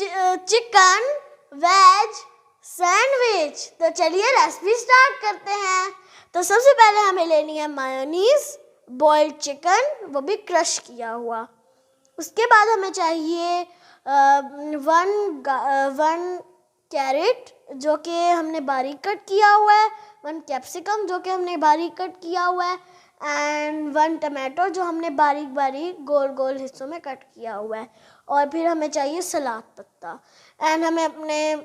Chicken veg sandwich. तो चलिए recipe start करते हैं। तो सबसे पहले हमें लेनी है मायोनीज, बॉइल्ड चिकन, वो भी क्रश किया हुआ। उसके बाद हमें चाहिए वन कैरेट जो कि हमने बारीक कट किया हुआ है, 1 कैप्सिकम जो कि हमने बारीक कट किया हुआ है, एंड 1 टमाटो जो हमने बारीक बारीक गोल गोल हिस्सों में कट किया हुआ है। और फिर हमें चाहिए सलाद पत्ता, एंड हमें अपने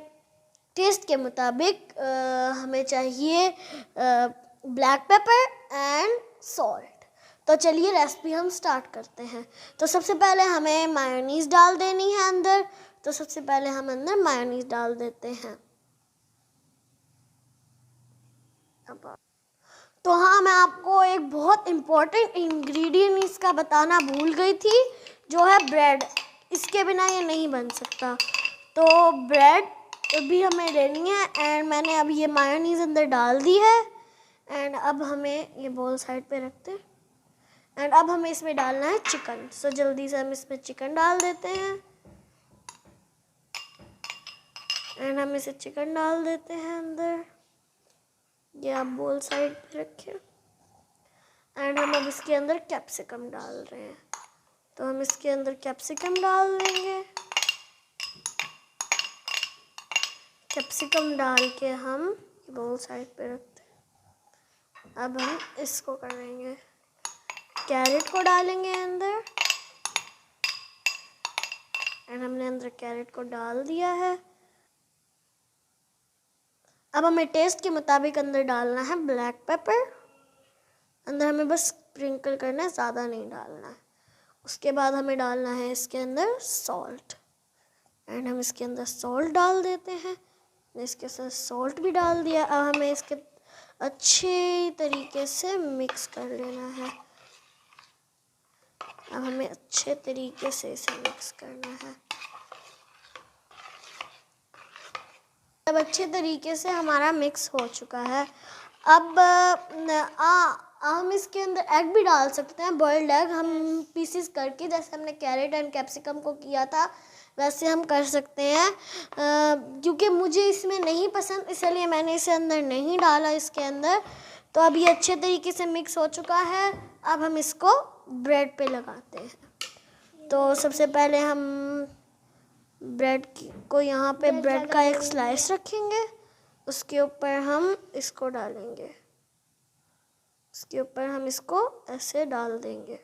टेस्ट के मुताबिक हमें चाहिए ब्लैक पेपर एंड सॉल्ट। तो चलिए रेसिपी हम स्टार्ट करते हैं। तो सबसे पहले हमें मायोनीज़ डाल देनी है अंदर। तो सबसे पहले हम अंदर मायोनीज़ डाल देते हैं। तो हाँ, मैं आपको एक बहुत इम्पोर्टेंट इंग्रेडिएंट इसका बताना भूल गई थी, जो है ब्रेड। इसके बिना ये नहीं बन सकता। तो ब्रेड भी हमें लेनी है, एंड मैंने अब ये मायोनीज़ अंदर डाल दी है। एंड अब हमें ये बॉल साइड पे रखते हैं, एंड अब हमें इसमें डालना है चिकन। सो जल्दी से हम इसमें चिकन डाल देते हैं, एंड हम इसे चिकन डाल देते हैं अंदर। ये आप बोल साइड पे रखें, एंड हम अब इसके अंदर कैप्सिकम डाल रहे हैं। तो हम इसके अंदर कैप्सिकम डाल देंगे। कैप्सिकम डाल के हम बोल साइड पे रखते हैं। अब हम इसको करेंगे, कैरेट को डालेंगे अंदर, एंड हमने अंदर कैरेट को डाल दिया है। अब हमें टेस्ट के मुताबिक अंदर डालना है ब्लैक पेपर। अंदर हमें बस स्प्रिंकल करना है, ज़्यादा नहीं डालना है। उसके बाद हमें डालना है इसके अंदर सॉल्ट, एंड हम इसके अंदर सॉल्ट डाल देते हैं। इसके साथ सॉल्ट भी डाल दिया। अब हमें इसके अच्छे तरीके से मिक्स कर लेना है। अब हमें अच्छे तरीके से इसे मिक्स करना है। अब अच्छे तरीके से हमारा मिक्स हो चुका है। अब हम इसके अंदर एग भी डाल सकते हैं, बॉइल्ड एग। हम पीसेस करके, जैसे हमने कैरेट एंड कैप्सिकम को किया था, वैसे हम कर सकते हैं। क्योंकि मुझे इसमें नहीं पसंद, इसलिए मैंने इसे अंदर नहीं डाला इसके अंदर। तो अब ये अच्छे तरीके से मिक्स हो चुका है। अब हम इसको ब्रेड पे लगाते हैं। तो सबसे पहले हम ब्रेड को यहाँ पे ब्रेड का एक स्लाइस रखेंगे। उसके ऊपर हम इसको डालेंगे। उसके ऊपर हम इसको ऐसे डाल देंगे।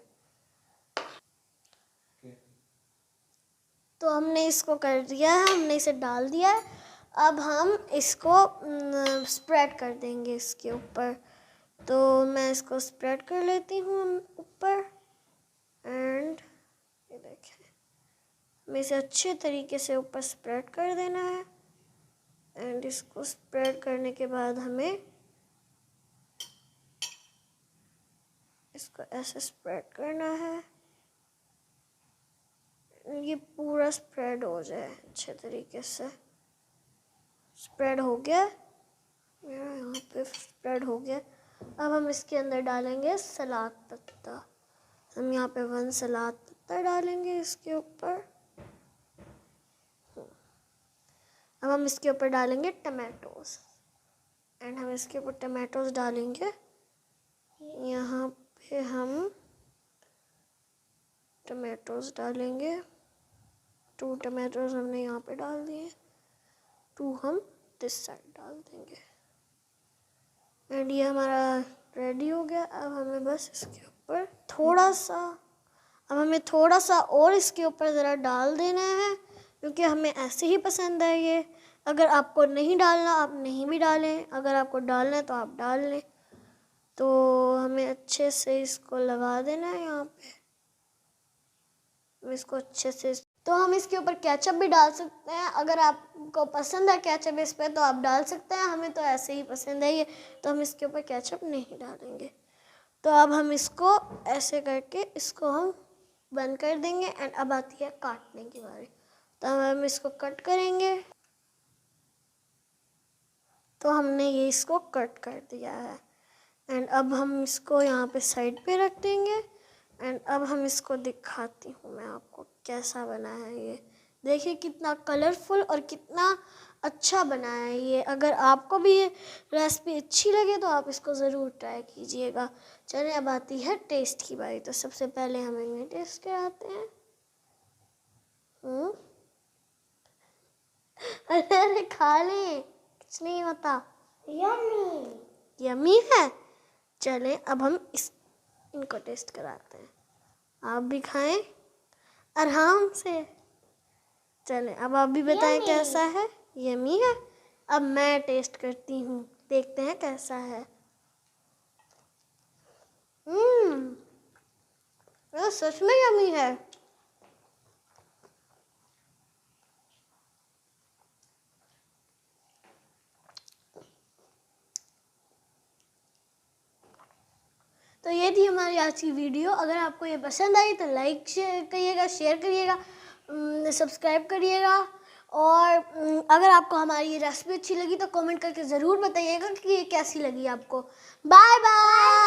तो हमने इसको कर दिया है, हमने इसे डाल दिया है। अब हम इसको स्प्रेड कर देंगे इसके ऊपर। तो मैं इसको स्प्रेड कर लेती हूँ ऊपर, एंड ये देखें, हमें इसे अच्छे तरीके से ऊपर स्प्रेड कर देना है। एंड इसको स्प्रेड करने के बाद हमें इसको ऐसे स्प्रेड करना है। ये पूरा स्प्रेड हो जाए अच्छे तरीके से। स्प्रेड हो गया, मेरा यहाँ पे स्प्रेड हो गया। अब हम इसके अंदर डालेंगे सलाद पत्ता। हम यहाँ पे 1 सलाद पत्ता डालेंगे इसके ऊपर। अब हम इसके ऊपर डालेंगे टमाटोज, एंड हम इसके ऊपर टमाटोज डालेंगे। यहाँ पे हम टमाटोज डालेंगे। 2 टमाटोज हमने यहाँ पे डाल दिए, 2 हम दिस साइड डाल देंगे। एंड ये हमारा रेडी हो गया। अब हमें बस इसके ऊपर थोड़ा सा और इसके ऊपर ज़रा डाल देना है, क्योंकि हमें ऐसे ही पसंद है ये। अगर आपको नहीं डालना, आप नहीं भी डालें। अगर आपको डालना है तो आप डाल लें। तो हमें अच्छे से इसको लगा देना है यहाँ पे। हम इसको अच्छे से, तो हम इसके ऊपर केचप भी डाल सकते हैं। अगर आपको पसंद है केचप इस पर तो आप डाल सकते हैं। हमें तो ऐसे ही पसंद है ये, तो हम इसके ऊपर केचप नहीं डालेंगे। तो अब हम इसको ऐसे करके इसको हम बंद कर देंगे। एंड अब आती है काटने की बारी। तो हम इसको कट करेंगे। तो हमने ये इसको कट कर दिया है, एंड अब हम इसको यहाँ पे साइड पे रख देंगे। एंड अब हम इसको दिखाती हूँ मैं आपको कैसा बना है ये। देखिए कितना कलरफुल और कितना अच्छा बना है ये। अगर आपको भी ये रेसिपी अच्छी लगे तो आप इसको ज़रूर ट्राई कीजिएगा। चलिए अब आती है टेस्ट की बारी। तो सबसे पहले हम इन्हें टेस्ट कराते हैं। अरे अरे खा लें, कुछ नहीं होता। यम्मी यम्मी है। चलें अब हम इनको टेस्ट कराते हैं। आप भी खाएं आराम से। चलें अब आप भी बताएं कैसा है। यम्मी है। अब मैं टेस्ट करती हूँ, देखते हैं कैसा है। ये सच में यम्मी है। तो ये थी हमारी आज की वीडियो। अगर आपको ये पसंद आई तो लाइक करिएगा, शेयर करिएगा, सब्सक्राइब करिएगा। और अगर आपको हमारी ये रेसिपी अच्छी लगी तो कमेंट करके ज़रूर बताइएगा कि ये कैसी लगी आपको। Bye bye.